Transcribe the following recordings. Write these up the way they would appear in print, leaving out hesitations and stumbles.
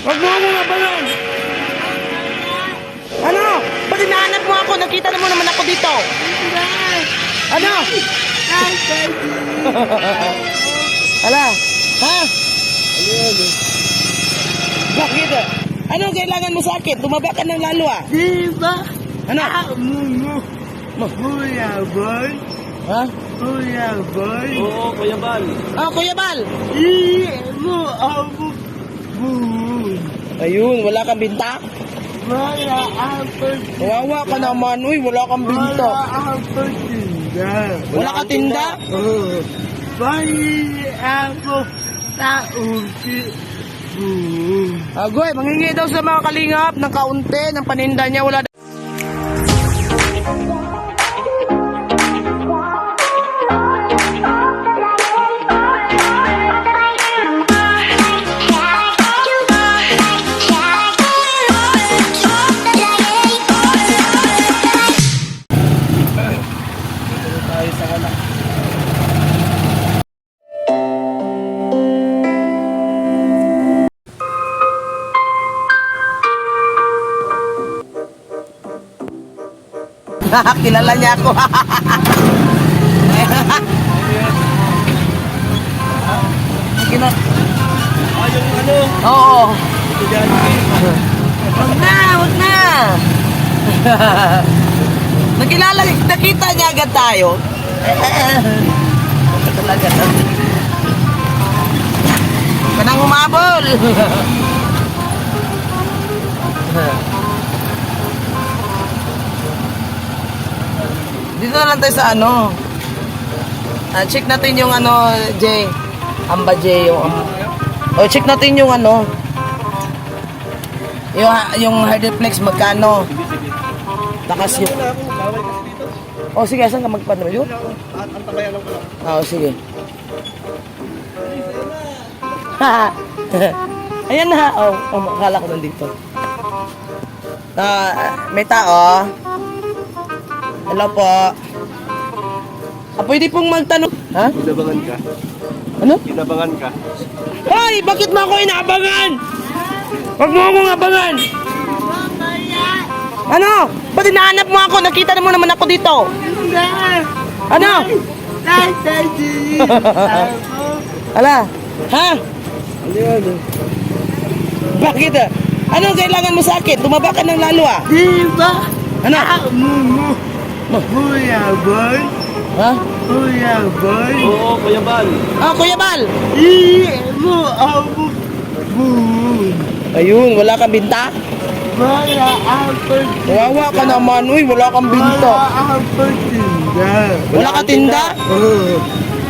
Wag mo akong abangan! Ano? Ba't hinahanap mo ako? Nakita mo naman ako dito. Ano? Ala? Ha? Ano yan eh? Bakit? Anong kailangan mo sa akin? Tumaba ka ng lalo ah. Diba? Ano? Kuya Boy? Ha? Kuya Boy? Oo, Kuya Bal. Oh, Kuya Bal. Mo ako buhon. Ayun, wala kang binta. Wala ako. Kawawa ka naman. Uy, wala kang binta. Wala ako tinda. Wala ka tinda? Oo. Bali ako sa usi buhon. Agoy, mangingi daw sa mga kalingap ng kaunti ng paninda niya. Wala tayo sa wala. Kilala niya ako. Kina Yung ano? Oo. Estudyante. Wag na, wag na. Nakita niya agad tayo. Talaga. Kanang humabol. Dito na lang tayo sa ano. Check natin yung ano, J. Amba J yung check natin yung ano. Yung hydroplex magkano? Takas yun. Wala ako, bawal kasi dito. Oh, sige, saan ka magpano yun? Antabayan lang ko lang. Oo, sige. Ayan na. Akala ko nandito. May tao. Hello po. Pwede pong magtanong. Ha? Inabangan ka. Ano? Inabangan ka. Hoy! Bakit mo ako inaabangan? Huwag mo akong abangan! Ano? Ba't hinahanap mo ako? Nakita mo naman ako dito. Ano? Ala? Ha? Ano yan eh? Bakit? Anong kailangan mo sa akin? Tumaba ka ng lalo ah. Diba? Ano? Kuya Boy? Ha? Kuya Boy? Oo, Kuya Bal. Ah, Kuya Bal! Mo ako buhon. Ayun, wala kang binta? Wala ako. Kawawa ka naman. Uy, wala kang Wala binta. ako tinda. Wala ka tinda? Oo.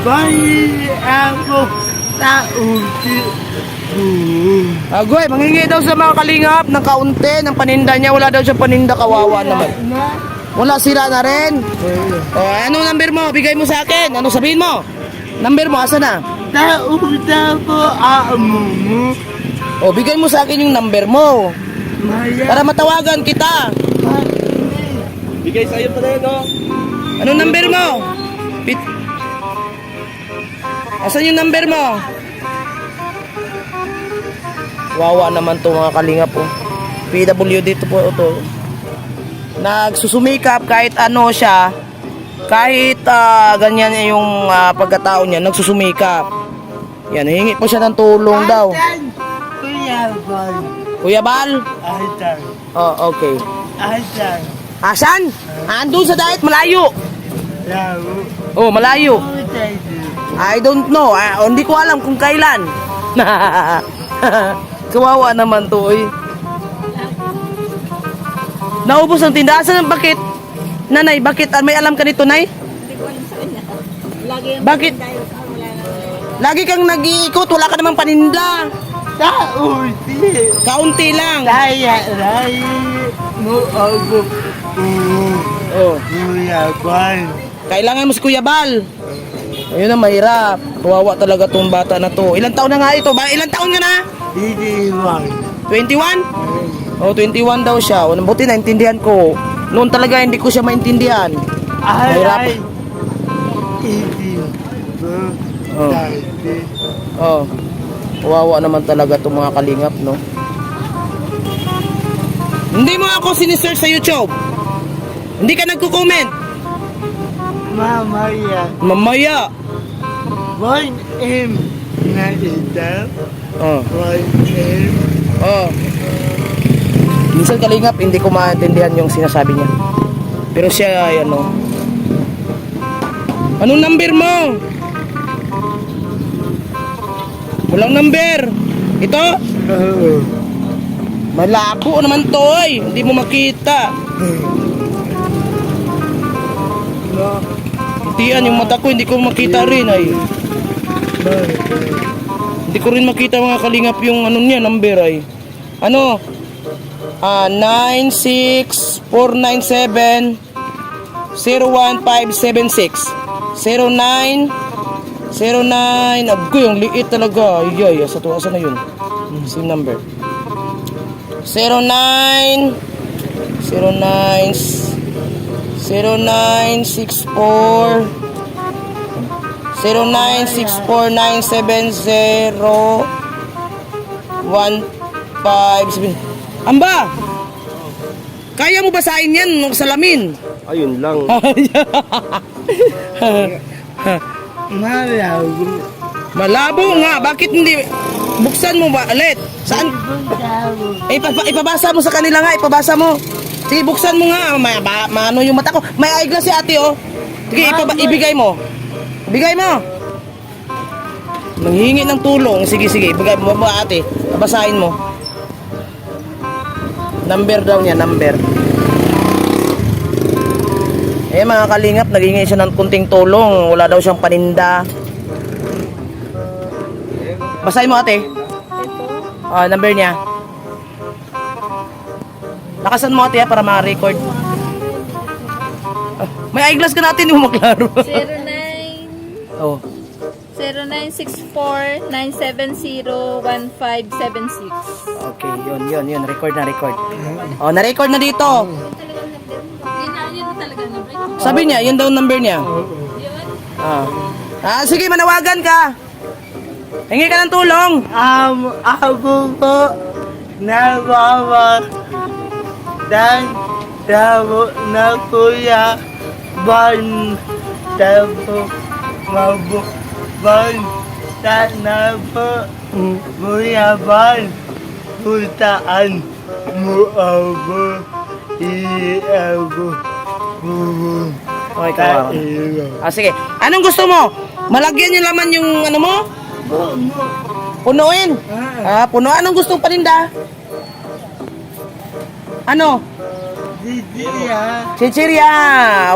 Bali ako sa usi buhon. Agoy, mangingi daw sa mga kalingap ng kaunti ng paninda niya. Wala daw siya paninda, kawawa naman. Wala, sira na rin. Anong number mo? Bigay mo sa akin. Ano sabihin mo? Number mo, asa na? Nauta ko amo mo. Bigay mo sa akin yung number mo. Maya. Para matawagan kita. Bigay sa'yo pa rin, no? Anong number mo? Asan yung number mo? Wawa naman to mga kalingap po. PWD to po ito. Nagsusumikap kahit ano siya. Kahit ganyan yung pagkatao niya, nagsusumikap. Yan, hihingi po siya ng tulong daw. Kuya Boy. Kuya Bal? Asan. Oh, okay. Asan. Asan? Andun sa diet, malayo. Laro. Oh, malayo. Utay. I don't know. Hindi ko alam kung kailan. Kawawa naman to, eh. Naubos ang tindahan. Saan ang bakit? Nanay, bakit? May alam ka nito, Nay? Hindi ko alam sa kanya. Lagi yung Bakit? tayo sa wala na. Lagi kang nag-iikot. Wala ka namang paninda. Sa usi. Kaunti lang. Kaya mo ako. Oh. Kuya Boy. Kailangan mo si Kuya Bal. Ayun na, mahirap. Kawawa talaga tong bata na to. Ilang taon na nga ito? Ilang taon ka na? Hindi man. 21? Oh, 21 daw siya. Buti naintindihan ko. Noon talaga hindi ko siya maintindihan. Mahirap. Ay. Hindi. Oh. Oh. Kawawa naman talaga itong mga kalingap, no? Hindi mo ako sinisearch sa YouTube. Hindi ka nagko-comment. Mamaya. Mamaya. 1M na itaw. Oh. 1M. Oh. Minsan kalingap, hindi ko maintindihan yung sinasabi niya. Pero siya, ay ano. Anong number mo? Walang number. Ito? Oo. Malabo naman to ay. Hindi mo makita. Hitian yung mata ko, hindi ko makita rin ay. Hindi ko rin makita mga kalingap yung ano niya, number ay. Ano? 96497 01576 09 Agoy, ang liit talaga. Ay, sa tuwa, na yun? Same number. 09 0964 0964970157. Amba! Kaya mo basahin yan nung salamin? Ayun lang. Malabo. Malabo nga. Bakit hindi? Buksan mo ba ulit? Saan? Ipabasa mo sa kanila nga. Ipabasa mo. Sige, buksan mo nga. Maano yung mata ko. May eyeglass si ate, oh. Sige, ibigay mo. Ibigay mo. Manghingi ng tulong. Sige, ibigay mo ba ate? Babasahin mo. Number daw niya, number. Eh mga kalingap, naghingi siya ng kunting tulong. Wala daw siyang paninda. Basahin mo ate. Number niya. Lakasan mo ate para ma-record. May eyeglass ka natin yung maklaro. 09 Oh. 0964-970-1576. Okay, yun. Record na. Oh, na-record na dito. Yun talaga na break. Sabi niya, yun daw number niya. Sige, manawagan ka. Hingi ka ng tulong. Ako po nawawa dan tabo na kuya ban tabo mabu ban na po kuya ban putaan mo ako iabo Okay, kawawa. Sige. Anong gusto mo? Malagyan yung laman yung ano mo? Punuin. Puno. Anong gustong paninda? Ano? Chichirya.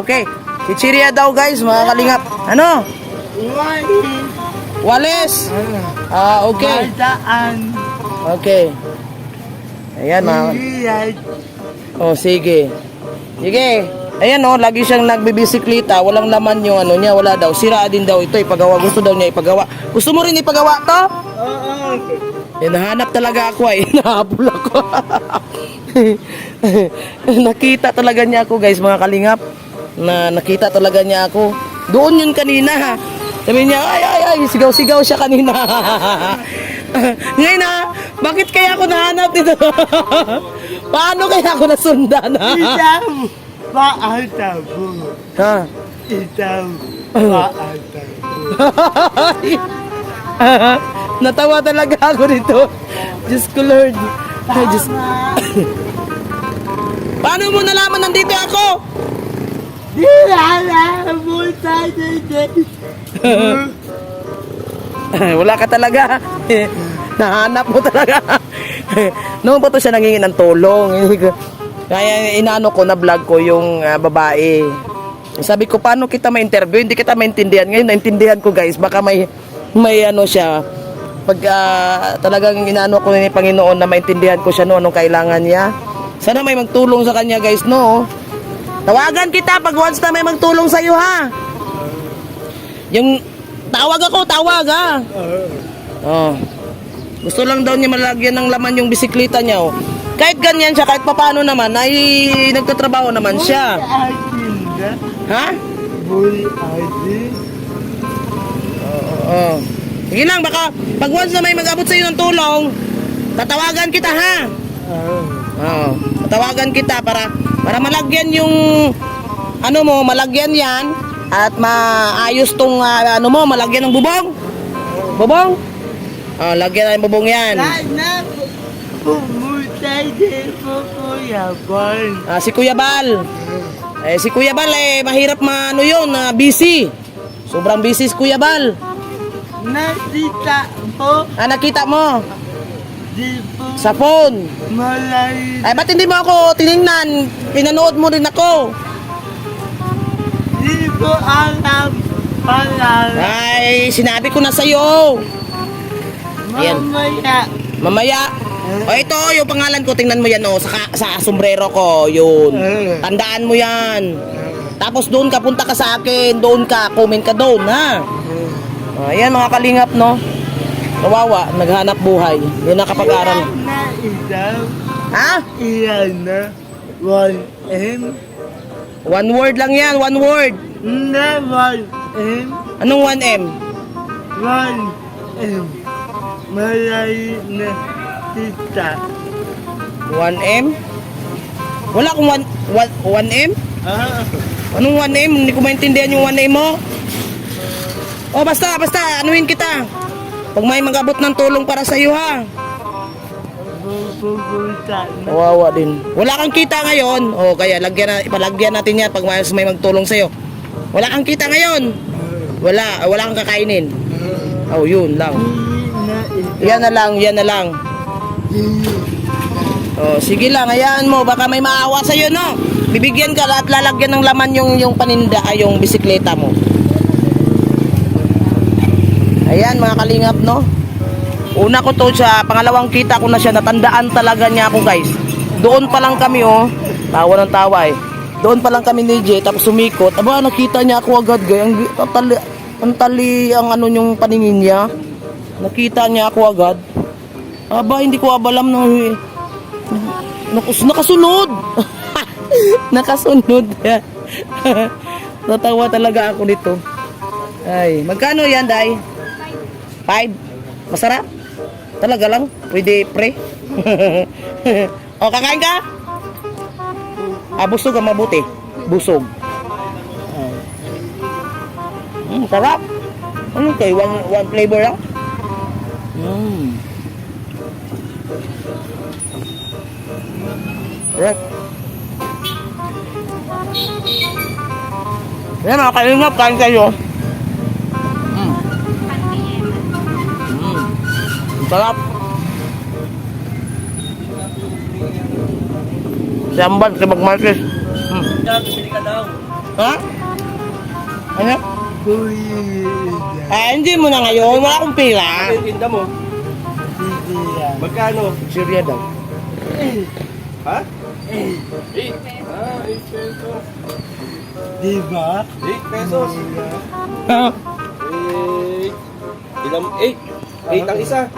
Okay. Chichirya daw guys, mga kalingap. Ano? Walis. Okay. Okay. Ayan mga. Oh, sige. Sige. Ayan oh, lagi siyang nagbibisikleta, walang laman yung ano niya, wala daw. Sira din daw ito, ipagawa. Gusto daw niya ipagawa. Gusto mo rin ipagawa to? Eh, nahanap talaga ako ay. Nahabol ako. Nakita talaga niya ako guys, mga kalingap. Nakita talaga niya ako. Doon yun kanina. Sabi niya, ay, sigaw-sigaw siya kanina. Ngayon na, bakit kaya ako nahanap dito? Paano kaya ako nasundan? Paatabo. Ha? Itaw. Paatabo. Natawa talaga ako dito. Diyos ko Lord. Ay, Diyos. Paano mo nalaman nandito ako? Di alam mo tayo din. Wala ka talaga. Nahanap mo talaga. Noon pa to siya nangingi ng tulong. Kaya inaano ko na vlog ko yung babae. Sabi ko, paano kita ma-interview? Hindi kita maintindihan. Ngayon, naintindihan ko guys. Baka may ano siya. Pag talagang inaano ko ni Panginoon na maintindihan ko siya no, anong kailangan niya. Sana may magtulong sa kanya guys, no? Tawagan kita pag once na may magtulong sa'yo, ha? Yung tawag ha? Oh. Gusto lang daw niya malagyan ng laman yung bisikleta niya, oh. Kahit ganyan siya, kahit papano naman, ay nagtatrabaho naman siya. Ha? Boy, Adi. Oo. Sige lang, baka pag once na may mag-abot sa'yo ng tulong, tatawagan kita, ha? Oo. Tawagan kita para malagyan yung ano mo, malagyan yan at maayos tong ano mo, malagyan ng bubong. Bubong? Oh, lagyan na yung bubong yan. Sana pumunta din po Kuya Bal. Si Kuya Bal. Si Kuya Bal mahirap ano yun, busy. Sobrang busy si Kuya Bal. Nakita po, Nakita mo di po sa phone. malayo. Ba't hindi mo ako tiningnan? Pinanood mo rin ako. Di po alam pala. Sinabi ko na sa'yo. Ayan. Mamaya. Mamaya. Ito, yung pangalan ko, tingnan mo yan, sa sombrero ko, yun. Tandaan mo yan. Tapos doon ka, punta ka sa akin, doon ka, comment ka doon, ha? Ayan, mga kalingap, no? Kawawa, naghanap buhay. Hindi nakapag-aral. Iyan na isaw. Ha? Iyan na. 1M. One word lang yan, one word. Na 1M. Anong 1M? 1M. Malayo na kita. 1M? Wala akong 1M? Anong 1M? Hindi ko maintindihan yung 1M mo. Basta, anuhin kita. Pag may mag-abot ng tulong para sa iyo, ha? Pupunta na. Kawawa din. Wala kang kita ngayon. Kaya ipalagyan natin yan pag may magtulong sa iyo. Wala kang kita ngayon. Wala kang kakainin. Yun lang. Yan na lang. Sige lang, hayaan mo. Baka may maawa sa iyo, no? Bibigyan ka at lalagyan ng laman yung paninda, yung bisikleta mo. Ayan, mga kalingap, no? Una ko to siya, pangalawang kita ko na siya, natandaan talaga niya ako, guys. Doon pa lang kami, tawa ng tawa, Doon pa lang kami ni Jay, tapos sumikot. Nakita niya ako agad, guys. Ang tali ang ano yung paningin niya. Nakita niya ako agad. Hindi ko abalam na nakasunod. Nakasunod. Natawa talaga ako nito. Magkano yan, Day? 5? Masarap? Talaga lang? Pwede pre? Kakain ka? Busog ka mabuti. Busog. Sarap. Ano kayo? One flavor lang? Sarap. Yan, mga kalingap, kain kayo. Sarap. Samban sa Magmartes. Bili ka daw. Ha? Ano? Kuya. Hindi mo na ngayon. Wala akong pila. Ano yung tinda mo? Sige. Magkano? Syria daw. Ha? 8. 8 pesos. Diba? 8 pesos. Ha? 8. Ilang 8? 8 ang isa.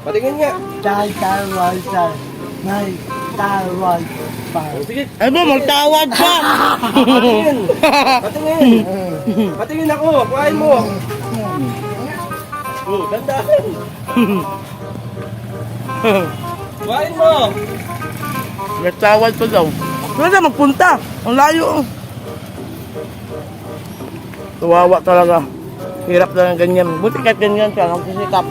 Patingin nga. Tatawag sa may tawag pa. Sige. Ano, magtawad ka. Patingin. Patingin ako. Kuhain mo. Dandahan. Kuhain mo. Nagtawad pa daw. Wala na magpunta. Ang layo. Tuwawa talaga. Hirap na ng ganyan. Buti kahit ganyan siya. Nagsisikap.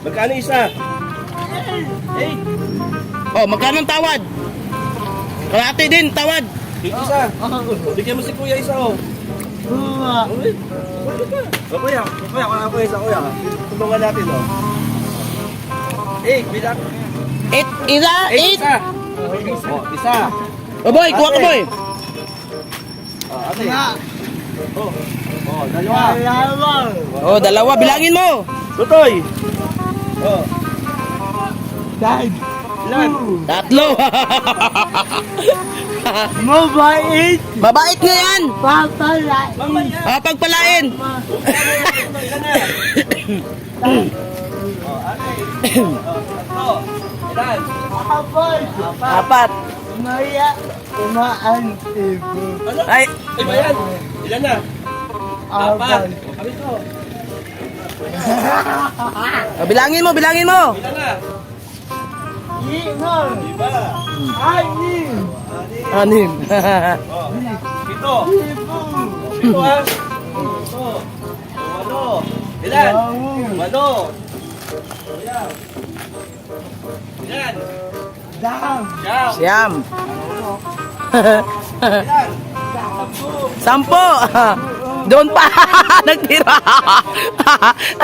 Magkano isa? 8. Magkano ang tawad? Kalahati din, tawad. 8 isa. Bigyan mo si kuya isa, Buwa. Kuya, kung ako isa, kuya. Tulungan natin, 8, bilang. 8, isa, 8. Isa. Isa. Boy, kuha ka, boy. Ate. Dalawa. Dalawa. Dalawa, bilangin mo. Tutoy. Dad. Ilan? 3. Mabait. Mabait nga yan. Papalait. Mamaya. Pagpalain. Ate. Tatlo. Ilan? Apol. 4. Maya. Umaan ibo. Ano? Ay, Iba yan. Ilan na? Apat. Kami to. O, bilangin mo, bilangin mo. Ilan na? Lima. Lima. Anim. Anim. Oh. Pito. Pito ha? Pito. Walo. Ilan? Walo. Kuya. Ilan? Dam. Siyam. Siyam. Ilan? Sampo. Doon pa. Nagtira.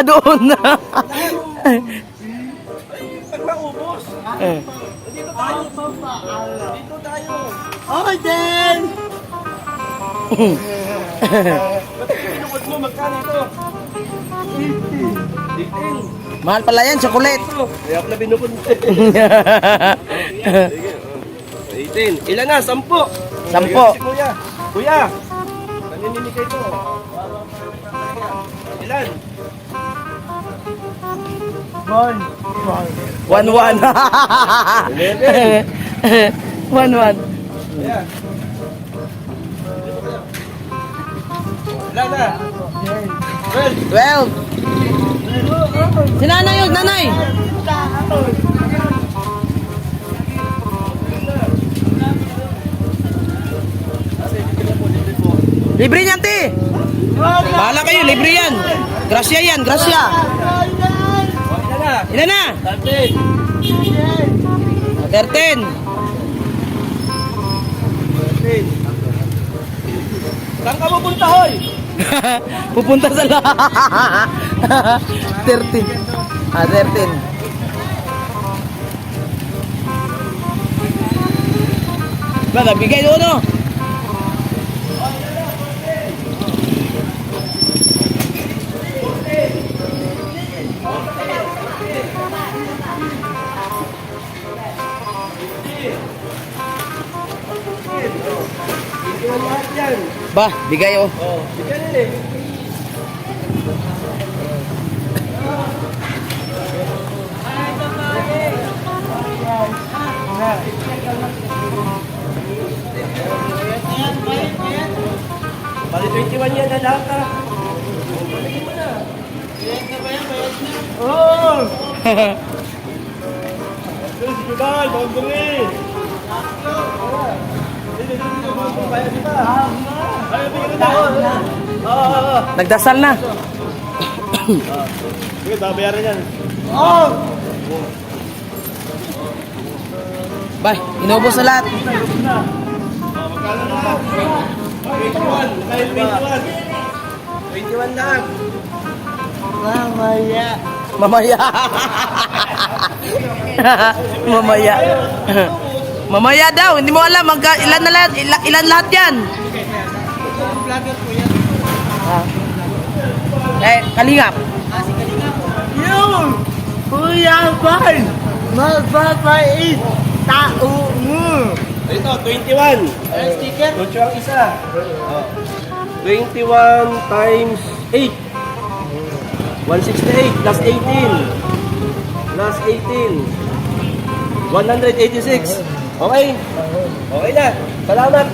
Doon na. Pag maubos. Dito tayo. Dito tayo. Oden. Ba't pinukod mo? Magkano ito? 18. Mahal pala yan, chocolate. Kaya pala binukod mo. 18. Ilan na? 10. Sampo. Si Kuya. Kuya. Naninimigay ito. Ilan? 1-1. 1-1. Ayan. Ilan na? 12. 12. Si nanay yun, nanay. Libre niyan, te. Bahala kayo, libre yan. Grasya yan, grasya. Ilan na? Ilan na? 13. 13. 13. Saan ka pupunta, hoy? Pupunta sa 13. 13. Ba, nabigay doon, no? Bigyan lahat yan. Ba, bigay, oh. Oh, bigyan yan eh. Bali 21 yan na lahat ha. Balikin mo na. Oh! Sige, Jubal, bonggongi. Nagdasal na. Sige, babayaran yan. Ba, inubos na lahat. Magkano na? 21. Dahil 21. 21 lang. Mamaya. Mamaya. Mamaya. Mamaya daw, hindi mo alam ilan na lahat, ilan lahat 'yan. Kalingap. Yung Kuya Bal, mababait tao mo. Ito, 21. Sticker? 8 ang isa. Oh. 21 times 8. 168 plus 18. Plus 18. 186. Okay? Okay na. Salamat.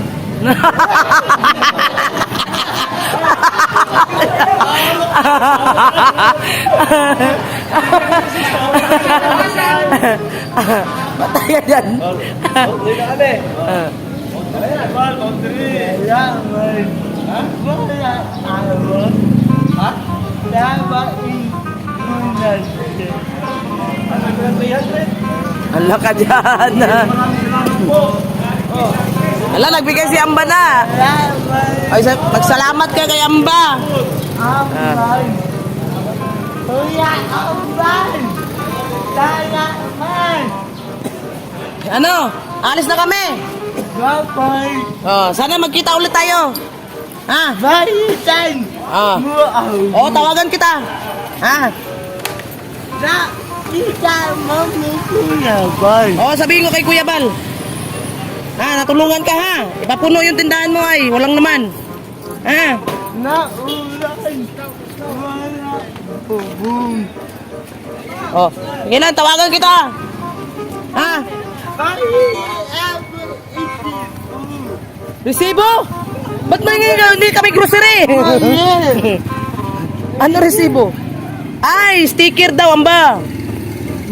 Patay yan. Uwi na kami. Ayan, Bal, boundary. Salamat. Wala ako. Ha? Dabain mo na siya. Ano ba yung 300? Ala ka dyan. Ala, nagbigay si Amba na. Salamat. Ay, magsalamat ka kay Amba. Ambal. Kuya Ambal. Salamat. Ano? Alis na kami. Bye-bye. Oh, sana magkita ulit tayo. Ha? Balitan Ah. mo ako. Oh, tawagan kita. Ha? Na kita mo ni Kuya Bal. Oh, sabihin ko kay Kuya Bal. Ha, natulungan ka ha. Ipapuno yung tindahan mo ay, walang naman. Ha? Naulan. Wala. Bubong. Oh, sige lang, tawagan kita. Ha? Resibo? Ba't hindi kami grocery? Ano resibo? Ay, sticker daw, amba.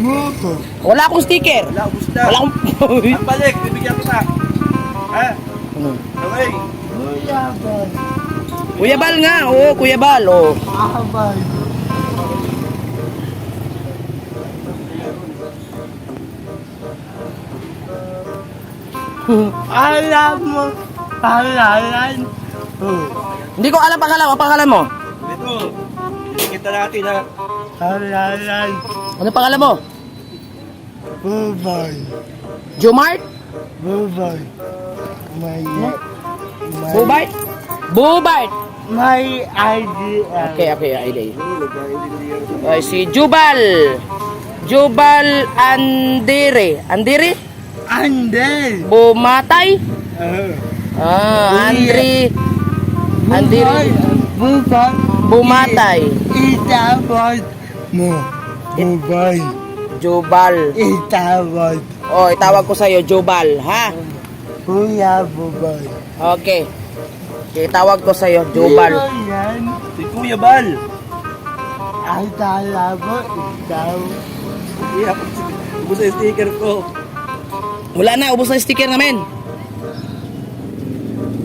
Muko. Wala akong sticker. Wala, ubus na. Wala akong... Ang balik, bibigyan ko sa. Ha? Okay. Kuyaban. Kuya Bal nga, oo, Kuya Bal, oo. Abay. Alam mo, palalan. Oh, Hindi ko alam pangalan, ang pangalan mo? Dito. Kita natin ha. palalan. Ano pangalan mo? Bubay. Jumart? Bubay. May... May... Bubart? Bubart! May idea. Okay, ID. Ay, si Jubal. Jubal Andire. Andire? Andel. Bumatay? Andri. Bubay. Andire. Bubay. Bumatay. Itawad mo. Bubay. Jubal. Itawad. Oh, itawag ko sa'yo, Jubal, ha? Kuya Bubay. Okay. Itawag ko sa'yo, Jubal. Sino yan? Si Kuya Bal. Ay, tala mo, ikaw. Iya, ubus na yung sticker ko. Wala na, ubos na yung sticker namin.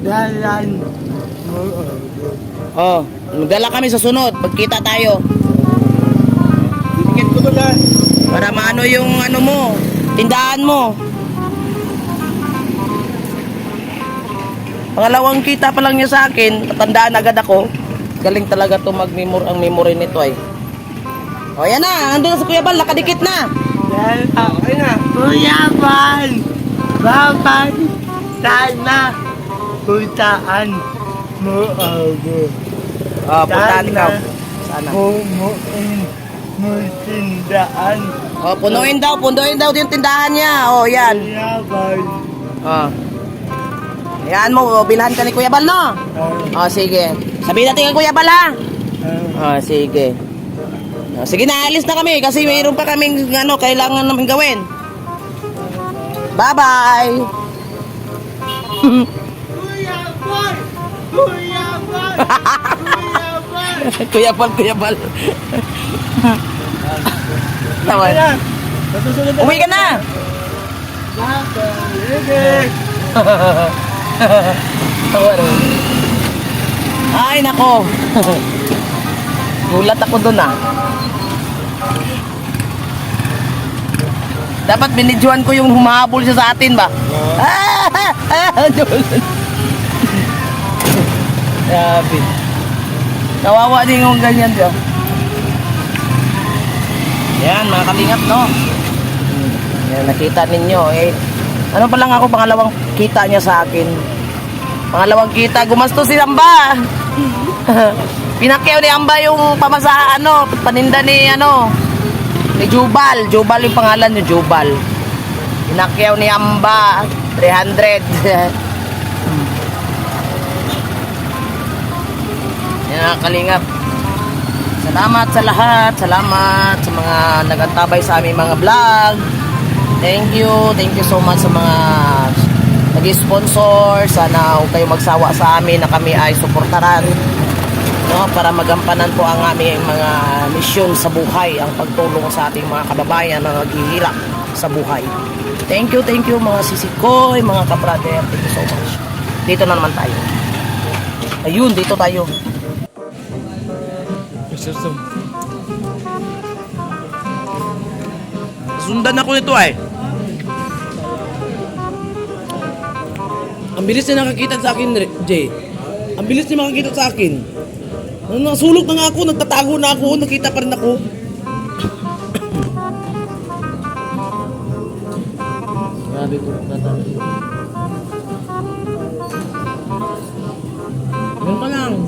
Dalan mo. Oh, magdala kami sa sunod. Pagkita tayo. Ticket ko to na. Para maano yung ano mo, tindahan mo. Pangalawang kita pa lang niya sa akin, natandaan agad ako. Galing talaga to ang memory nito ay. O yan na, nandun na si Kuya Bal, nakadikit na. Okay na. Kuya Bal. Babay. Sana. Puntaan mo ako. Puntahan ikaw. Sana. Pumuin mo tindaan. Punuin daw yung tindahan niya. O yan. Kuya Bal. Ayan mo, bilhan ka ni Kuya Bal, no? Sige. Sabihin natin kay Kuya Bal, ha? Sige. Sige na, alis na kami kasi mayroon pa kaming kailangan namin gawin. Bye-bye! Kuya Bal! Kuya Bal! Kuya Bal! Kuya Bal. Tawa. Nasusunod na. Uwi ka na! Tawa rin. Ay, nako. Gulat ako dun, Dapat binidyoan ko yung humahabol siya sa atin ba? Grabe. Kawawa din yung ganyan diyo. Yan, mga kalingap, no? Yan, nakita ninyo, eh. Ano pa lang ako, pangalawang kita niya sa akin. Pangalawang kita, gumastos si Amba. Pinakyaw ni Amba yung pamasahan, paninda ni, ni Jubal. Jubal yung pangalan ni Jubal. Pinakyaw ni Amba, 300. Yan, kalingap. Salamat sa lahat. Salamat sa mga nagantabay sa aming mga vlog. Thank you so much sa mga nag-sponsor. Sana huwag kayong magsawa sa amin na kami ay suportaran, para magampanan po ang aming mga misyon sa buhay, ang pagtulong sa ating mga kababayan na naghihirap sa buhay. Thank you mga sisikoy, mga kabrader. Thank you so much. Dito na naman tayo. Ayun, dito tayo. Sundan ako nito ay. Ang bilis niya nakakita sa akin, Jay. Ang bilis niya makakita sa akin. Nasulog na nga ako, nagtatago na ako, nakita pa rin ako. Grabe ko, natago.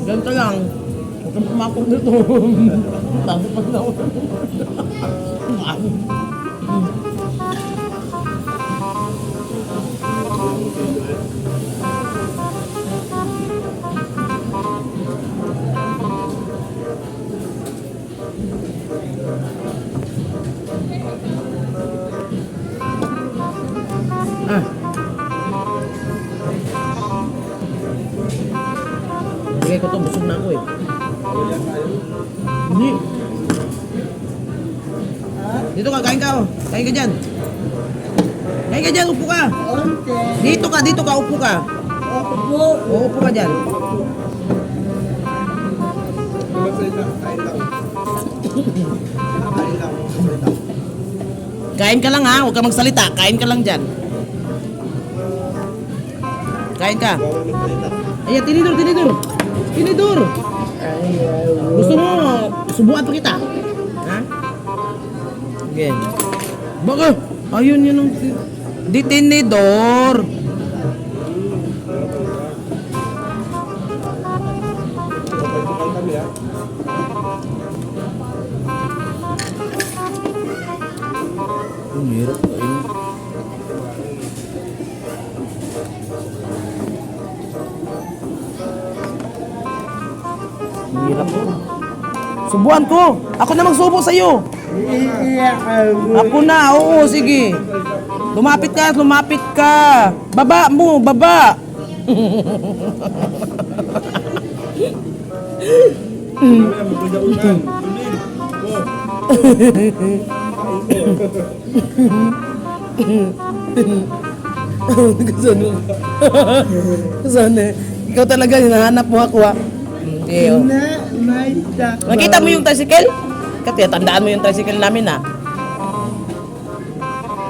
Ganito lang. Huwag kang pumakot nito. Tago pa na ako. Bigay ko to, busog na ako eh. Hindi. Dito ka, kain ka oh. Kain ka dyan. Kain ka dyan, upo ka. Konti. Dito ka, upo ka. Opo. Oo, upo ka dyan. Kain ka lang ha, huwag ka magsalita. Kain ka lang dyan. Kain ka. Ayan, tinidor. Tinidor. Gusto mo, subuan pa kita. Ha? Okay. Baka, ayun yun ang... Di tinidor. Ang hirap kain. Ang hirap ko. Subuan ko. Ako na magsubo sa'yo. Iiyak ako. Ako na, oo, sige. Lumapit ka. Baba mo, baba. Kasano? Ikaw talaga, hinahanap mo ako ha. Okay, oh. Na, may takbo. Nakita mo yung tricycle? Kasi tandaan mo yung tricycle namin ha.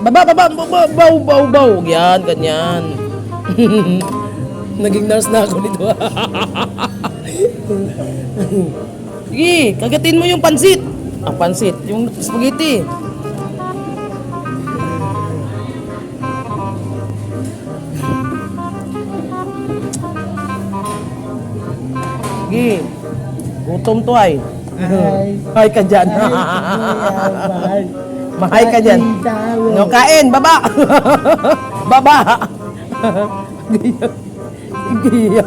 Baba, baw. Yan, ganyan. Naging nurse na ako nito. Sige, kagatin mo yung pansit. Pansit, yung spaghetti. Sige, gutom to ay. Ay ka dyan. Mahay ka dyan. No, kain, baba. Baba. Sige.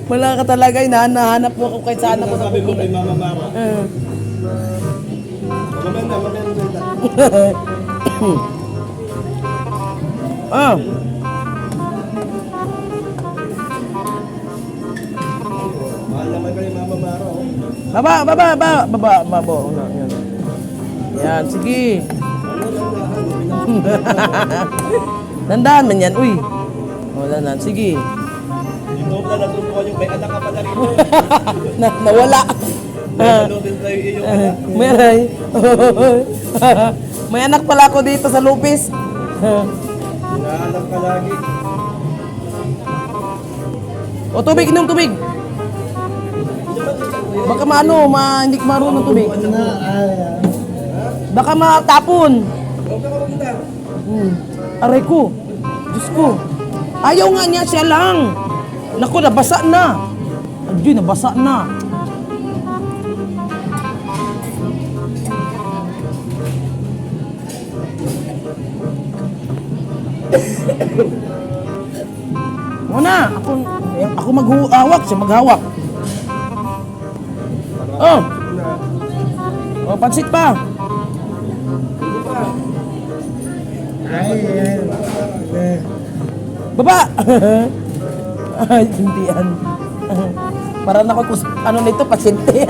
Wala ka talaga, hinahanap mo ako kahit saan ako. Sabi mo kay Mama Mama. Maganda. Ah. Mahal naman kay Mama Mara. Baba. Yan. Yan, sige. Tandaan man yan, uy. Tandaan, sige. Dito ko na natutukan yung may anak ka pala rito. Nawala. Nanonood tayo yung anak. May anak pala ako dito sa Lupis. Hinahanap ka lagi. O, tubig, inom tubig. Baka hindi ka marunong tubig. Baka matapon. Huwag ka magpunta. Aray ko. Diyos ko. Ayaw nga niya, siya lang. Naku, nabasa na. Ay, nabasa na. Muna, ako maghawak, siya maghawak. Oh. Oh, pansit pa. Baba. Ay, hindian. Para na ako ano nito, pasyente.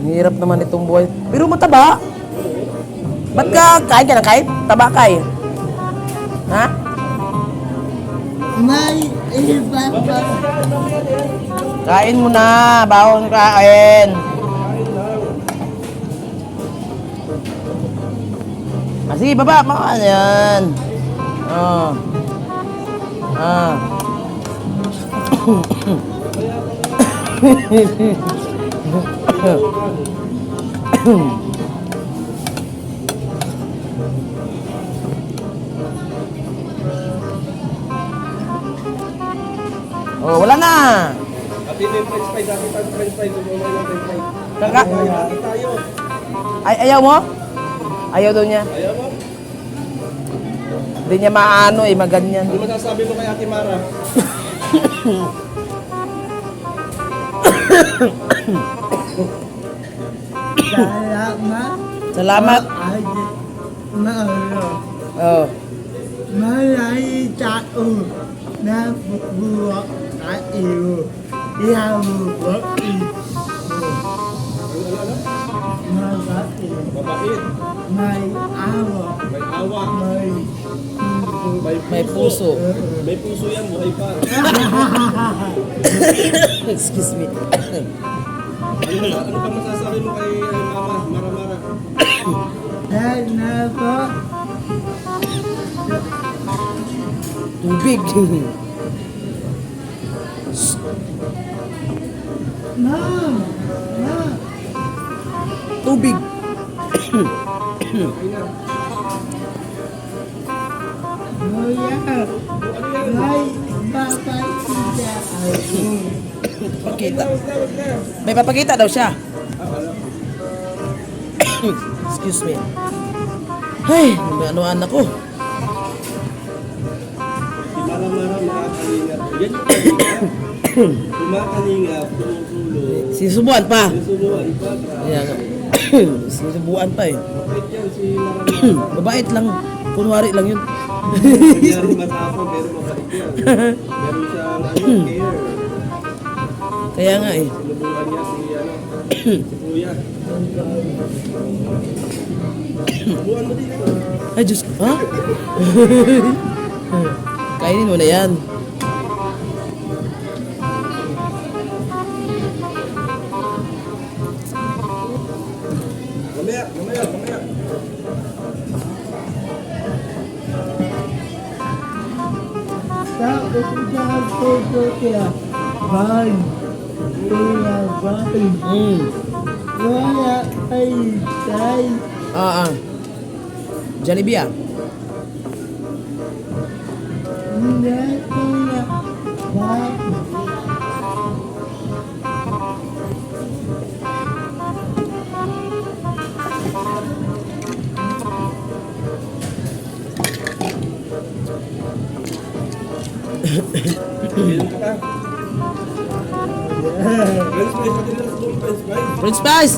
Hirap naman itong buhay. Pero mataba. Ba't kain ka na kain? Taba kain. Ha? May iba pa. Kain mo na. Bawon kain. Sige, baba. Yan. Oh, wala na. Ate, may french fries. Ate, french fries. Tumulong yung french fries. Kaka. Ate tayo. Ayaw mo? Ayaw daw niya. Ayaw mo? Hindi niya maano maganyan. Ano masasabi mo kay Ate Mara? Salamat. Salamat. Ay, maalo. Oh. Maraming tao na bubuwak sa iyo. Ihabubok ito. Mabait. Mabait. May awa. May awa. May puso. May puso yan, buhay pa. Excuse me. Ano pa masasabi mo kay Mama, Mara-Mara? Dahil na po. Tubig. Ma'am! Ma'am! Tubig. Kuya! May papakita ako. Pakita. May papakita daw siya. Excuse me. Ay, may ano-anak ko. Si Mara-Mara, mga kalingap. Yan yung kalingap. Mga kalingap, tumutulo. Sinusubuan pa. Susunuan pa. Ayan. Sinusubuan pa eh. Mabait yan si Mara-Mara. Mabait lang. Kunwari lang yun. Nangyari matapang, pero mabait yan. Meron siyang care. Kaya nga eh. Sinubukan niya si Kuya. Subukan mo din ako. Ay, Diyos ko. Ha? Kainin mo na yan. Mamaya, mamaya, mamaya. Tapos ikaw po kaya. Bye! Kaya bye! Wala ay tay. Jollibee ah. Hindi kaya bye! Ganun ka pa. French fries, pati na sa French fries. French fries!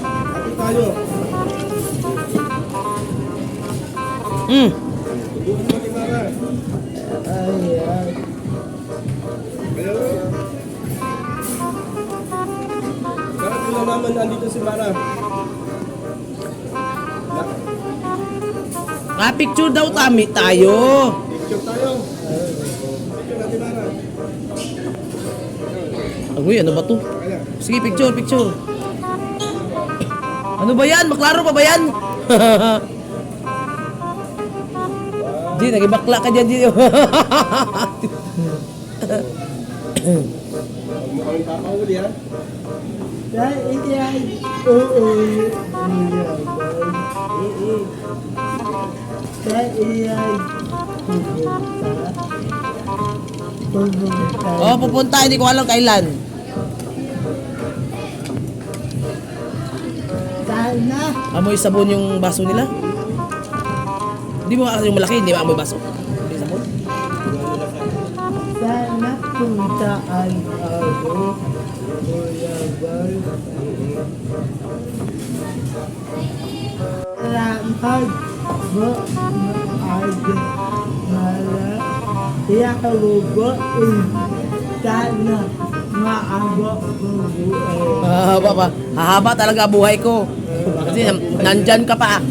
Kapit tayo. Subukan mo ni Mara. Ayan. Kaya mo. Bakit mo naman nandito si Mara? Picture daw tayo. Picture tayo. Picture natin Mara. Uy, ano ba to? Kaya. Sige, picture. Ano ba yan? Maklaro pa ba yan? Di, nagibakla ka dyan, Di. Huwag mo kaming papahuli ha. Dahil iyan. Oo. Dahil iyan. Pupunta. Oh, pupunta. Hindi ko alam kailan. Sana. Amoy sabon yung baso nila. Hindi mo kasi yung malaki, hindi ba amoy baso? Amoy sabon. Sana puntaan ako. Kuya Bal. Salamat po maaga. Mara. Iakalubo sana maabo ko buhay. Hahaba pa. Hahaba talaga buhay ko. Kasi nandyan ka pa.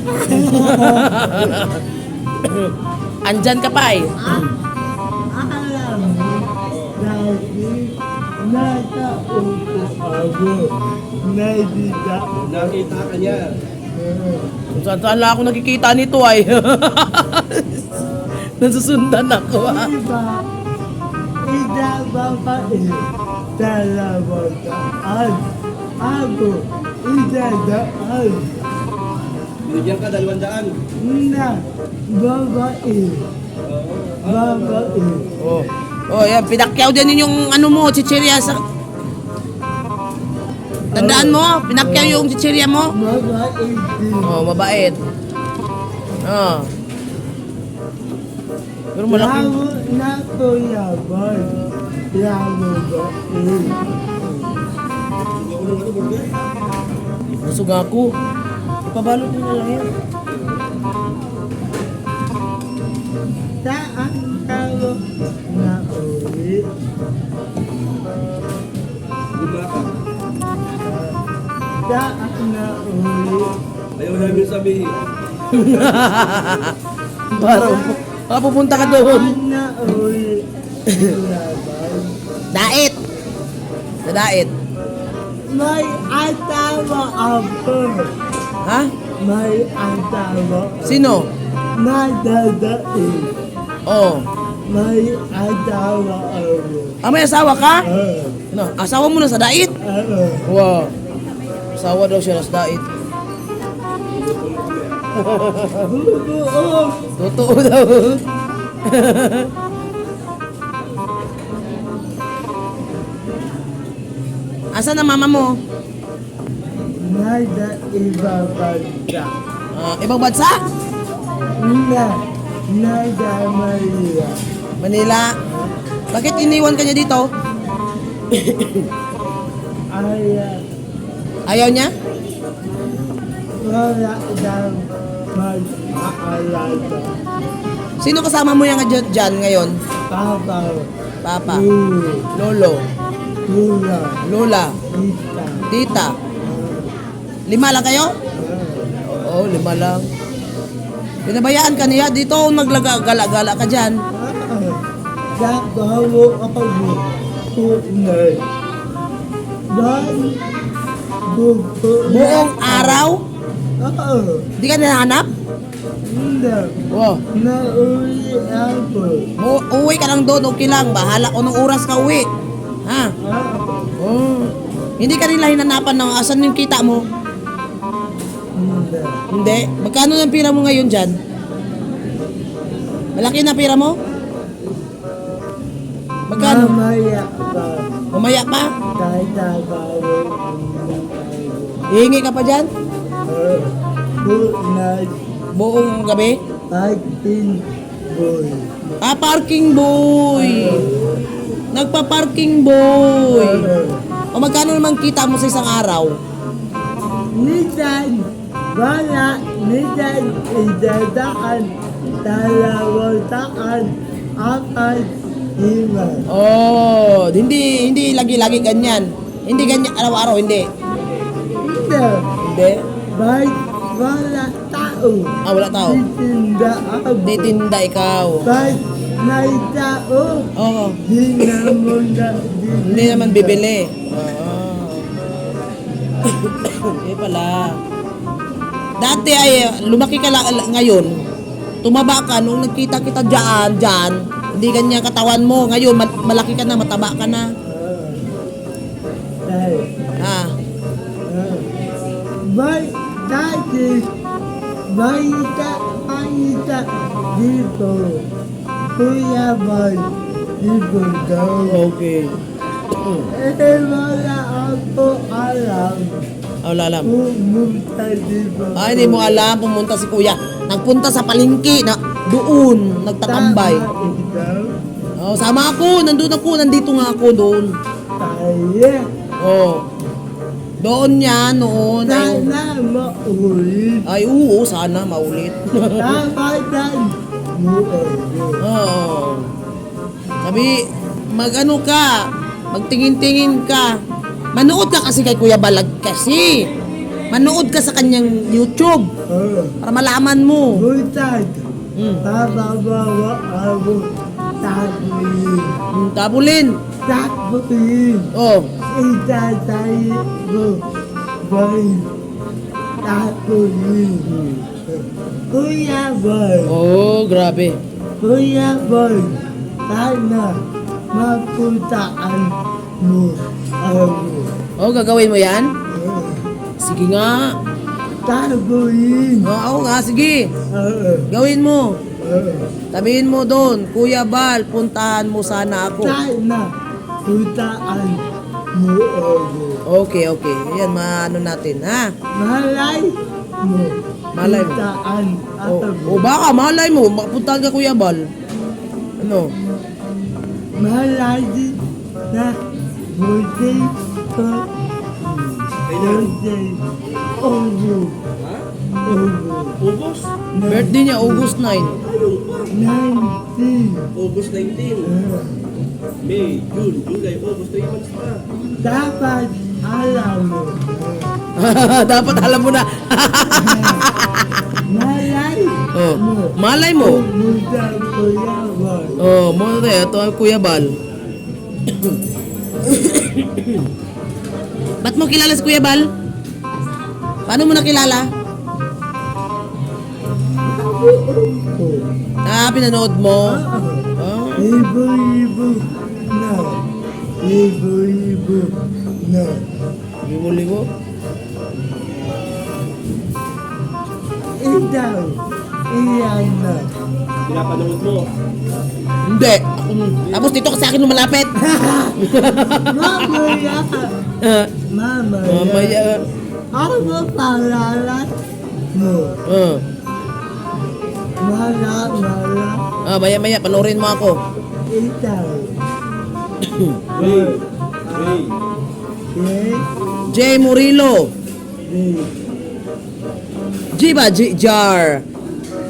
Andyan ka pa eh. Alam mo, dati nasa upo ako. Nakita Nakita ka niya. Kung saan lang ako nakikita nito ay. Nasusundan ako ah. Diba? Ida ba pa dalawang daan? Ako, ida daan. Binigyan ka 200. Na, babae. Babae. Oh. Oh, yan. Pinakyaw din yung ano mo, chichirya sa... Tandaan mo, pinakyaw yung chichirya mo. Babae din. Oh, mabait. Oh. Pero malaki. Lamo na kuyaban. Lamo ba Busog ako. Ipabalot mo na lang yan. Saan tayo na uli? Bumaka. Saan na uli? Ayaw namin sabihin. Para pupunta ka doon. Saan na uli? Kuyabal. Dait. Sa dait. May asawa ako. Ha? May asawa. Sino? Madadain. Oh. May asawa ako. Ah, may asawa ka? Ano? Asawa mo na sa dait? Wow. Asawa daw siya sa dait. Oo. Totoo daw. Asa na mama mo? Nada iba bansa. Ibang bansa? Nada Maria. Manila. Bakit iniwan ka niya dito? Aya. Ayaw niya? Wala daw mag-aalala. Sino kasama mo yung dyan ngayon? Papa. Papa. Lulu. Lolo. Lula. Lola. Tita. Tita. 5 lang kayo? Oo, 5 lang. Pinabayaan ka niya. Dito naglagala-gala ka dyan. Dabawo ako mo. Tunay. Dan. Buong araw? Oo. Di ka nahanap? Hindi. Wow. Nauli ako. Uwi ka lang doon, okay lang. Bahala kung anong oras ka uwi. Ha? Oh. Hindi ka nila hinanapan ng asan yung kita mo? Hindi. Hindi. Magkano ng pira mo ngayon dyan? Malaki na pira mo? Magkano? Mamaya ba? Mamaya pa? Kahit dabawo. Hihingi ka pa dyan? Tunay. Buong gabi? Acting boy. Ah, parking boy! Nagpa-parking boy! O magkano naman kita mo sa isang araw? Minsan, wala. Minsan, idadaan. 200, 4, 5. Oh, hindi lagi-lagi ganyan. Hindi ganyan araw-araw, hindi. Hindi. Hindi. Ba't wala tao? Ah, wala tao. Titinda ako. Titinda ikaw. Ba't may tao? Oo. Di naman na Hindi naman bibili. Okay pala. Dati ay lumaki ka ngayon. Tumaba ka nung nagkita kita dyan. Hindi ganyan katawan mo. Ngayon malaki ka na, mataba ka na. Ah. May dati, may dito. Kuya Boy, dito daw. Okay. Wala ako alam. Wala alam. Pumunta dito. Ay, hindi mo alam. Pumunta si kuya. Nagpunta sa palengke na doon. Nagtatambay. Tama ikaw. Oh, sama ako. Nandun ako. Nandito nga ako doon. Tayo. Oh. Doon niya noon. Sana maulit. Ay, oo. Sana maulit. Tamadan mo ako. Oo. Sabi, mag-ano ka. Magtingin-tingin ka. Manood ka kasi kay Kuya Balag kasi. Manood ka sa kanyang YouTube. Para malaman mo. Butag. Hmm. Pababawa ako. Tabuin. Tabulin. Tabuin. Oh. Itatay mo. Boy. Tabuin. Kuya Boy. Oh, grabe. Kuya Boy. Sana mapuntaan mo ako. Oh, gagawin mo yan? Sige nga. Tabuin. Oo nga, sige. Gawin mo. Sabihin mo doon, Kuya Bal, puntahan mo sana ako. Sana puntaan mo ako. Okay, okay. Yan, maano natin, ha? Malay mo. Malay mo. Puntaan O, ako. o baka, malay mo, makapuntahan ka Kuya Bal. Ano? Malay din na buti ko. Buti. Ogo. Ha? Ogo. Ubos? Birthday niya, August 9. Tumulong pa. 19. August 19. May, June, July, August, 3 months pa. Dapat alam mo. Dapat alam mo na. Malay Oh, mo. malay mo. Pumunta ko yawan. Oh, mo ito ang Kuya Bal. Ba't mo kilala si Kuya Bal? Paano mo nakilala? Ah, pinanood mo? Oh. Libo-libo na. Libo-libo na. Libo-libo? Ikaw, iyan na. Pinapanood mo. Hindi. Tapos dito ka sa akin lumalapit. Mamaya. Mamaya. Mamaya. Ano pangalan mo? Mala. Maya-maya, panoorin mo ako. Ikaw. Ray. Ray. Yes. J. Murillo. Yes. G ba? G. Jar.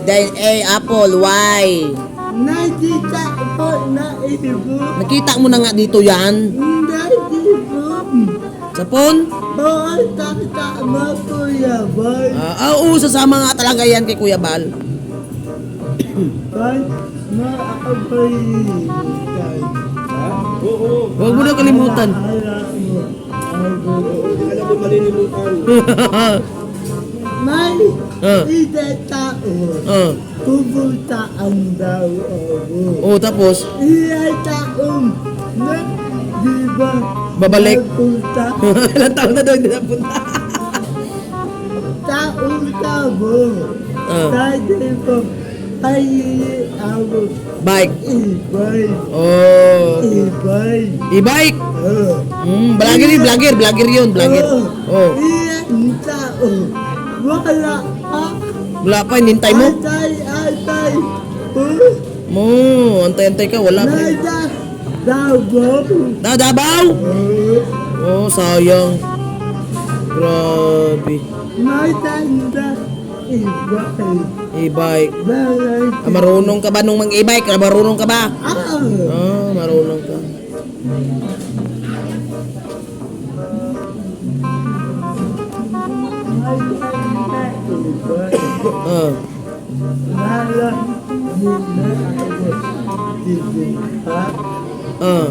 Then A. Apple. Y. Nakita ko na ibo. Nakita mo na nga dito yan. Naibo. Sa phone? Oo, tata mo kuya boy. Oo, sasama nga talaga yan kay Kuya Bal. Boy, maaabalitan. Ha? Oo. Huwag mo na kalimutan. Alam mo. Hindi ka lang mo malilimutan. May Ah. ida tao. Pupuntaan daw ako. Oh, tapos? Iya taong na, di ba? Babalik. Nagpunta, Ilang taon na daw hindi napunta. taong tabo. Ah. Dahil ko, ay ako. Bike. Ibay. Oh. Ibay. E-bike. Oh. Vlogger yun, vlogger yun, vlogger. Oh. Iyan tao. Wala pa. Wala pa, hinintay mo. Atay. Mo, antay-antay ka, wala pa. Nada. Dabo. Dabaw! Oh, sayang. Grabe. May tanda. Ibay. E-bike. Balay. Marunong ka ba nung mag-e-bike? Marunong ka ba? Ah. Marunong ka. May tanda. Ibay. Ah. Mala. Hindi na ako. Hindi pa. Ah.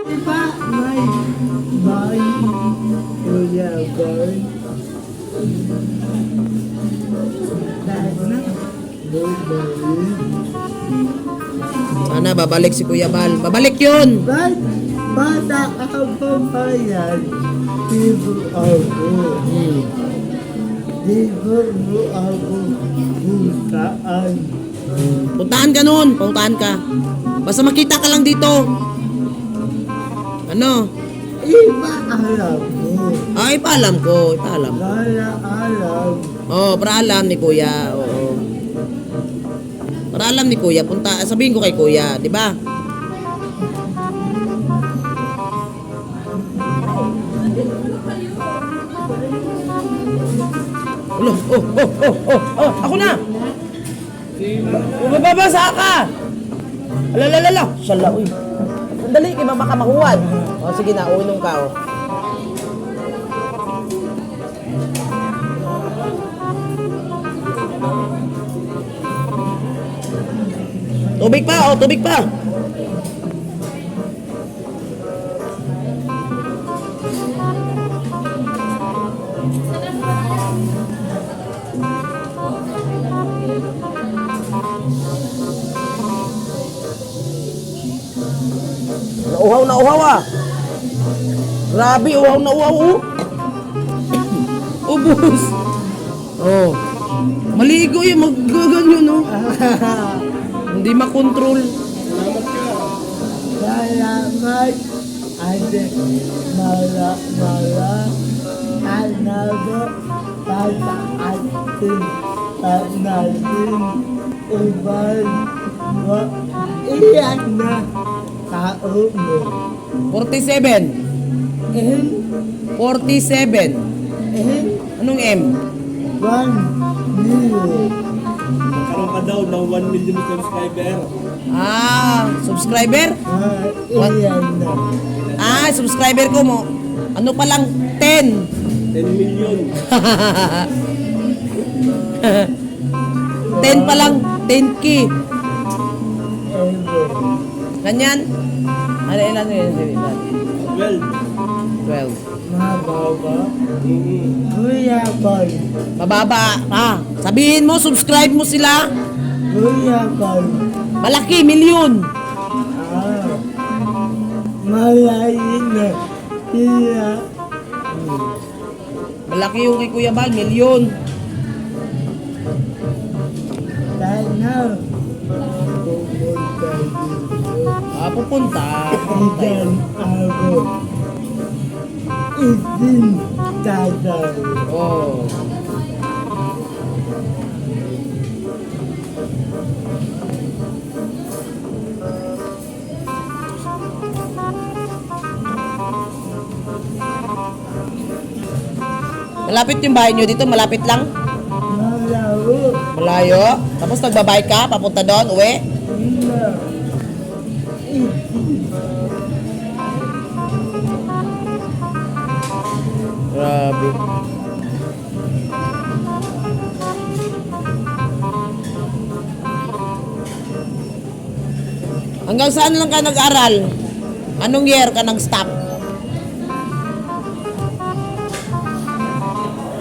Diba may boy? Kuya boy? Dahil na. Boy. Sana babalik si Kuya Bal. Babalik yun! Ba't bata ako bayan? Dibo ako. Dibo mo ako butaan. Puntahan ka nun. Puntahan ka. Basta makita ka lang dito. Ano? Iba alam mo. Ay, paalam ko. Ipaalam. Wala alam. Oh, para alam ni Kuya. Oo. Para alam ni Kuya. Sabihin ko kay Kuya. Di ba? Ako na! Bababasa ka! Alalalala! Sala, uy. Sandali, kaya baka mahuwad. O, sige na, uinom ka, o. Tubig pa, o, tubig pa. Uhaw ah. Grabe, uhaw, oh. Ubus. Oh. Maligo yun, maggaganyo, no? Hindi makontrol. Salamat. Ate, mala. Anabo, tata atin. Tanatin. Ibang, iyan na tao mo. 47. M, 47. M, Anong M? 1 million. Magkaroon ka daw ng 1 million subscriber. Subscriber? Iyan na. Subscriber ko mo. Ano pa lang? 10. 10 million. 10 pa lang. 10K. Ever. Ganyan? Ano ilan yun? 12. 12. Mababa. Kuya Bal. Mababa. Sabihin mo, subscribe mo sila. Kuya Bal. Malaki, milyon. Malayin na. Sila. Malaki yung kay Kuya Bal, milyon. Sana. Pumunta dito. Pupunta. Ikan ako. Isin tatay. Oh. Malapit yung bahay nyo dito, malapit lang. Malayo. Malayo. Tapos nagbabike ka, papunta doon, uwi. Ina. Isin. Grabe. Hanggang saan lang ka nag-aral? Anong year ka nag-stop?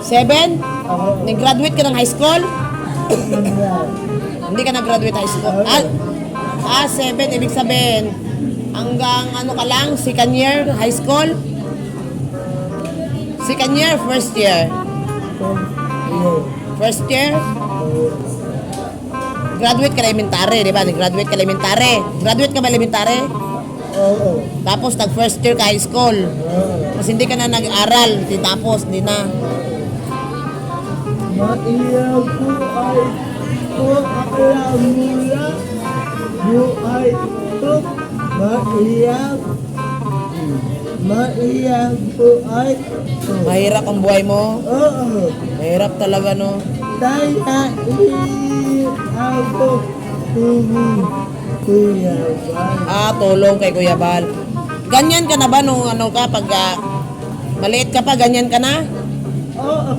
7? Ako. Nag-graduate ka ng high school? Ina. Hindi ka nag-graduate high school? 7. Ibig sabihin, hanggang ano ka lang? Second year high school? Second year, first year? First year? Graduate ka na elementary, di ba? Nag-graduate ka elementary. Graduate ka ba elementary? Oo. Tapos nag-first year ka high school. Oo. Tapos hindi ka na nag-aral. Tapos, hindi na. Maiyak po ay po alam mula. Buhay po maiyak. Maiyak po ay po. Mahirap ang buhay mo. Oo. Mahirap talaga, no? Kaya ako tulong Kuya Bal. Tulong kay Kuya Bal. Ganyan ka na ba nung ano ka, pag maliit ka pa, ganyan ka na? Oo.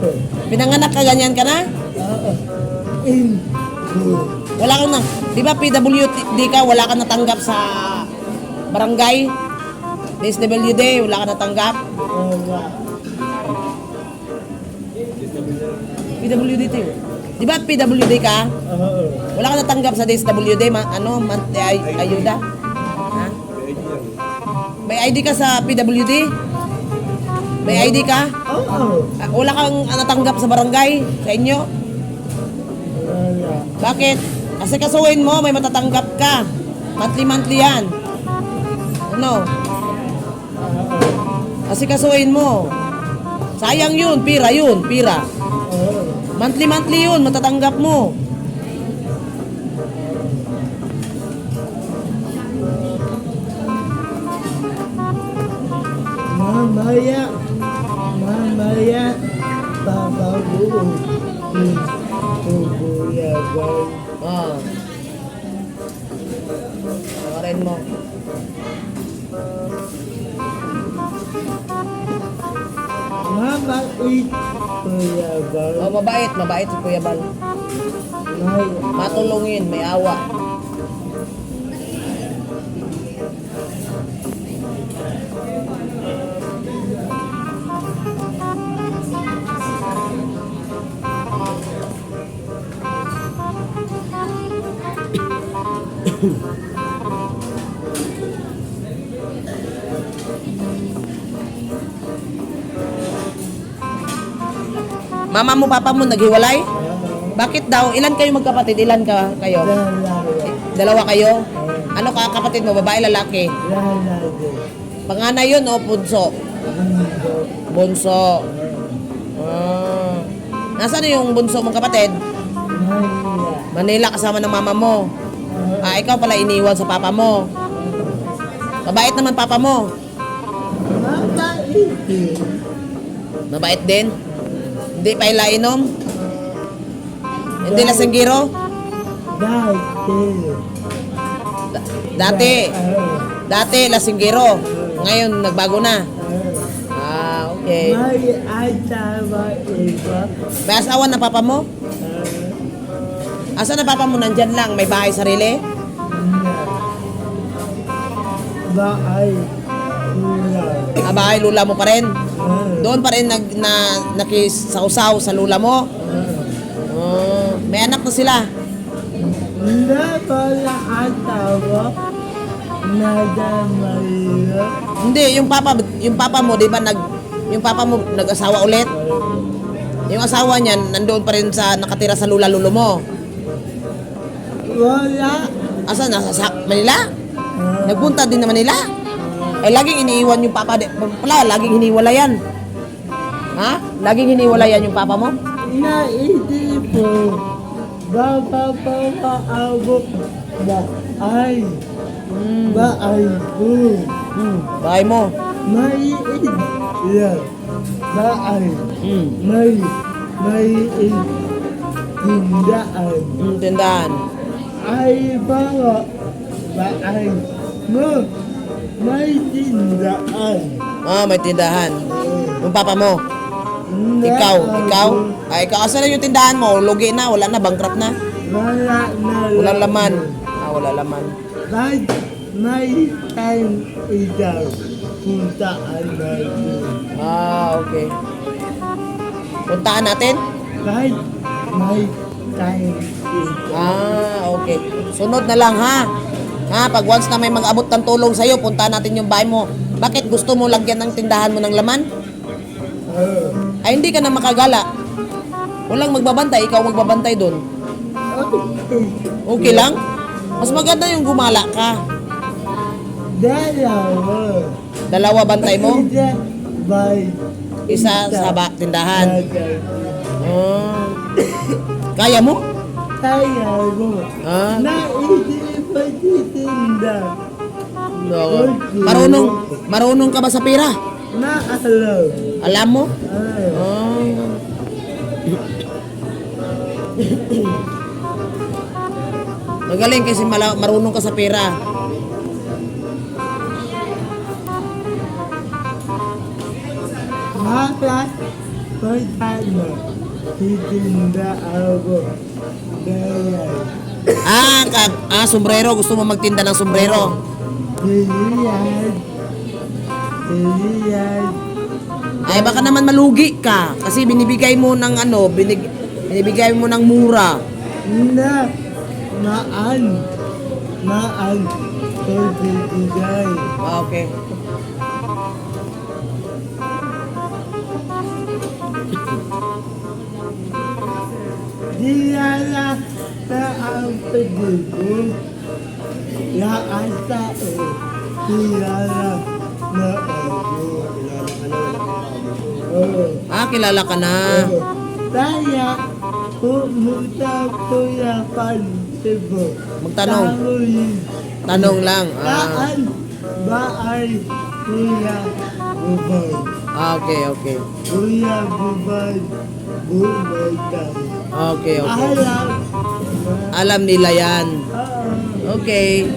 Pinanganak ka, ganyan ka na? Oo. Info. Wala kang na, di ba PWD ka, wala kang natanggap sa barangay? DSWD, wala kang natanggap? Wala. PWD tayo. Di ba PWD ka? Oo. Wala kang natanggap sa DSWD, monthly ayuda? Ha? May ID ka sa PWD? May ID ka? Oo. Wala kang natanggap sa barangay, sa inyo? Wala. Bakit? Kasi kasuhin mo, may matatanggap ka. Monthly yan. Ano? Kasi kasuhin mo. Sayang yun, pira yun, pira. Oo. Monthly yun, matatanggap mo. Mamaya, babagoon. Kuya Bal. Tawarin mo. Mabait, Kuya Bal. Mabait si Kuya Bal. May Matulungin, may awa. Mama mo, papa mo, naghiwalay? Bakit daw? Ilan kayo magkapatid? Ilan kayo? Dalawa kayo? Ano ka kapatid mo? Babae, lalaki? Panganay yun o bunso? Bunso. Nasaan yung bunso mong kapatid? Manila kasama ng mama mo. Ah, ikaw pala iniwan sa papa mo. Mabait naman papa mo. Mabait din. Mabait din. Hindi pa ila inom. Hindi lasinggiro. Dati. Dati. Dati lasinggiro. Ngayon nagbago na. Ah, okay. May asawa iba. May asawa na papa mo? Asa na papa mo? Nandyan lang. May bahay sarili? Baay. Ulay. Ah, bahay lula mo pa rin? Doon pa rin nakisausaw sa lula mo? Oh, may anak na sila? Na pala asawa. Nadamaya. Hindi, yung papa mo, di ba yung papa mo nag-asawa ulit? Yung asawa niya nandoon pa rin sa nakatira sa lula-lulo mo. Wala. Asa nasa Manila? Nagpunta din naman nila? Ay laging iniiwan yung papa pala, laging hiniwala yan. Ha? Laging hiniwala yan yung papa mo? Naisip ko. Bababawa baay. Baay ko. Bahay mo. Maiit yan. Baay. Hmm. Maiit. Tindaan. Tindahan. Ay bawa. Baay mo. May tindaan. Ah, may tindahan. Yung papa mo. Ikaw. Ikaw, asa na yung tindahan mo? Lugi na, wala na, bankrupt na. Wala na. Walang laman. Ah, wala laman. Kahit may time ikaw kung saan natin. Ah, okay. Puntaan natin? Kahit may time ikaw. Ah, okay. Sunod na lang ha. Ha, pag once na may mag-abot ng tulong sa'yo, punta natin yung bahay mo. Bakit gusto mo lagyan ng tindahan mo ng laman? Ay, hindi ka na makagala. Walang magbabantay, ikaw magbabantay doon. Okay lang? Mas maganda yung gumala ka. Dalawa. Dalawa bantay mo? Isa by Isa sa tindahan. Oh. Kaya mo? Kaya mo. Ah, Naisip pa titinda. no. Marunong ka ba sa pera? Naalam. Alam mo? Ay. Oh. Magaling kasi marunong ka sa pera. Bakit? Pagkano? Titinda ako. Dahil. Sombrero. Gusto mo magtinda ng sombrero? Tiliyan. Tiliyan. Ay, baka naman malugi ka. Kasi binibigay mo ng binibigay mo ng mura. Na. Maan. Maan. Pagkibigay. Ah, okay. Diyala sa ang pagkibig. Laan tao. Diyala na ako. Kilala ka na. Kaya, pumunta ko na kantibo. Magtanong. Tanong lang. Saan ba ay Kuya Bubay? Okay, okay. Kuya Bubay, Bubay tayo. Okay, okay. Alam. Alam nila yan. Okay.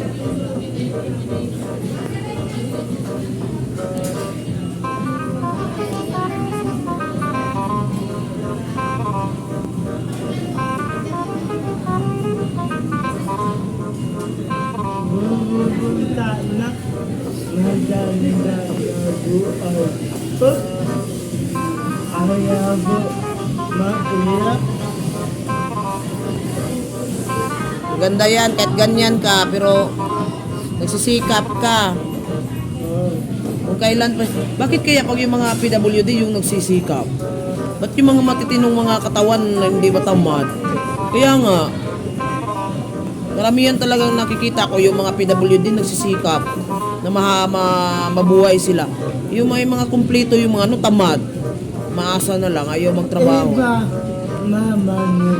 Pumunta na. Madali na nabuhay. Ayaw mo maiyak. Ganda yan, kahit ganyan ka, pero nagsisikap ka. Kung kailan pa. Bakit kaya pag yung mga PWD yung nagsisikap? Ba't yung mga matitinong mga katawan na hindi matamad? Kaya nga, karamihan talagang nakikita ko yung mga PWD nagsisikap na mabuhay sila. Yung may mga kumpleto, yung mga tamad, maasa na lang, ayaw magtrabaho. Iba, mama niyo.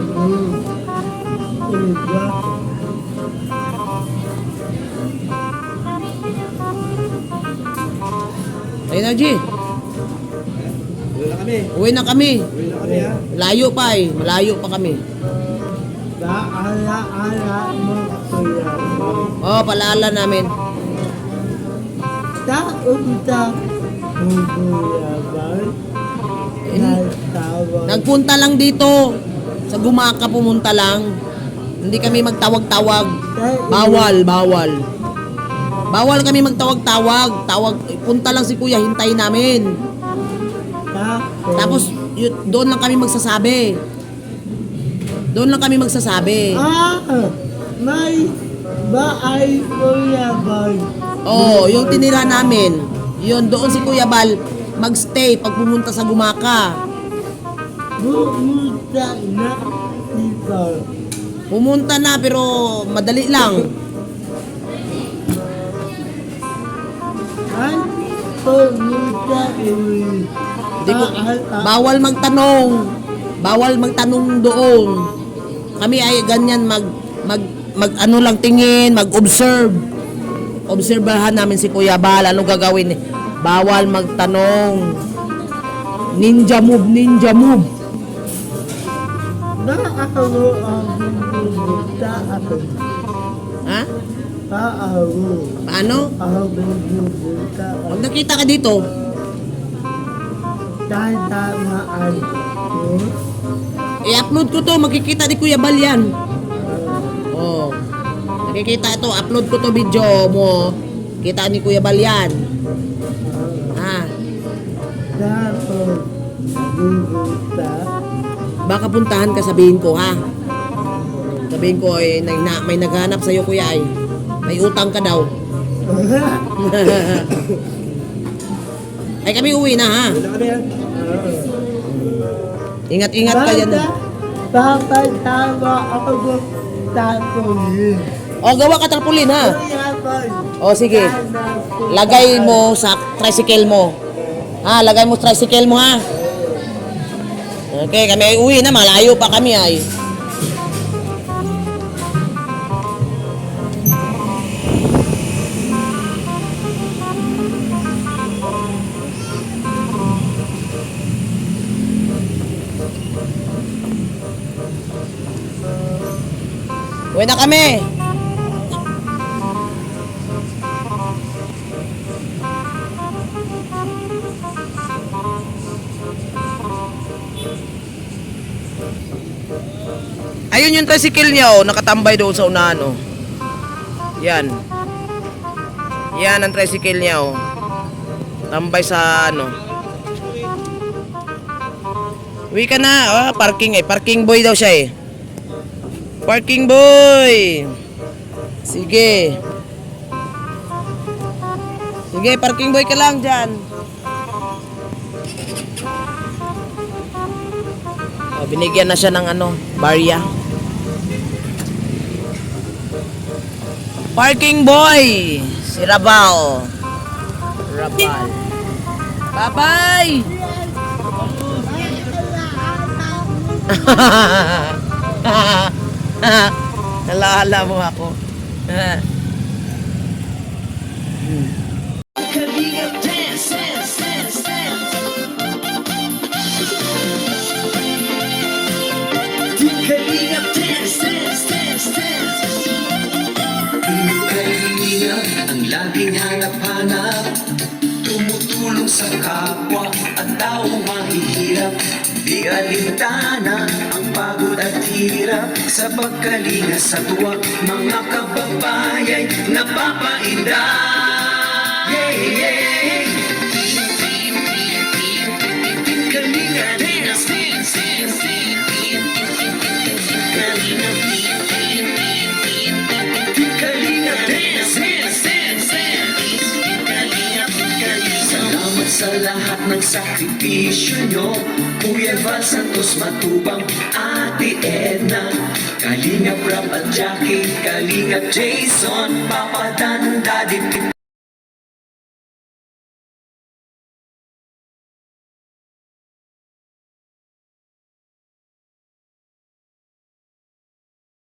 Iba. Ayun na, G. Uwi na kami. Uwi na kami. Uwi na kami ha. Layo pa eh. Malayo pa kami. Paala mo kuya. Oh, palaala namin. Taunta mo kuya ba? Nagtawa. Nagpunta lang dito. Sa Gumaka pumunta lang. Hindi kami magtawag-tawag. Bawal, bawal. Bawal kami magtawag-tawag. Punta lang si Kuya, hintayin namin. Tapos doon lang kami magsasabi. Doon lang kami magsasabi. May baay kuya ba? Oh, yung tinira namin. Yun, doon si Kuya Bal magstay pag pumunta sa Gumaka. Bumunta na dito. Pumunta na pero madali lang. Ay, pumunta uwi. Hindi ko, bawal magtanong. Bawal magtanong doon. Kami ay ganyan mag ano lang tingin, mag-observe. Obserbahan namin si Kuya Bal, ano gagawin. Bawal magtanong. Ninja move, ninja move. Ako ang bumunta ako. Ha? Ako. Paano? Ako bumunta ako. Pag nakita ka dito, Tatamaan ko. i-upload ko to, makikita ni Kuya Bal yan. Oh. Nakikita ito, upload ko to video mo. Kita ni Kuya Bal yan. Ah, Tapos, bumunta. baka puntahan ka, sabihin ko ha. Sabihin ko may naghanap sa'yo Kuya ay. May utang ka daw. Ay kami uwi na ha. Uwi na kami ha. Ingat-ingat ka yan. Papatawa ako ng tarpaulin. O gawa ka tarpaulin ha. Kuya Bal. O sige. Lagay mo sa tricycle mo. Ha, lagay mo sa tricycle mo ha. Okay, kami ay uwi na, malayo pa kami ay. Uwi na kami. Ayun yung tricycle niya oh, nakatambay doon sa unahan oh. Yan. Yan ang tricycle niya oh. Tambay sa ano. Uwi ka na, parking parking boy daw siya eh. Parking boy. Sige. Sige, parking boy ka lang dyan. Oh, binigyan na siya ng ano, barya. Parking boy. Si Rabal. Rabal. Bye-bye. Nalala mo ako. Kalingap ang laging hanap-hanap, tumutulong sa kapwa at taong mahihirap. Di alintana ang pagod at hirap, sa pagkalinga sa tuwa mga kababayay napapainda. Yeah, yeah. Kalinga dance, dance, dance, Kalinga dance, dance, dance, Salamat sa lahat ng sakripisyo nyo, Kuya Val Santos Matubang, Ate Edna, Kalinga Prab at Jackie, Kalinga Jason, Papa Dan, Daddy Pip.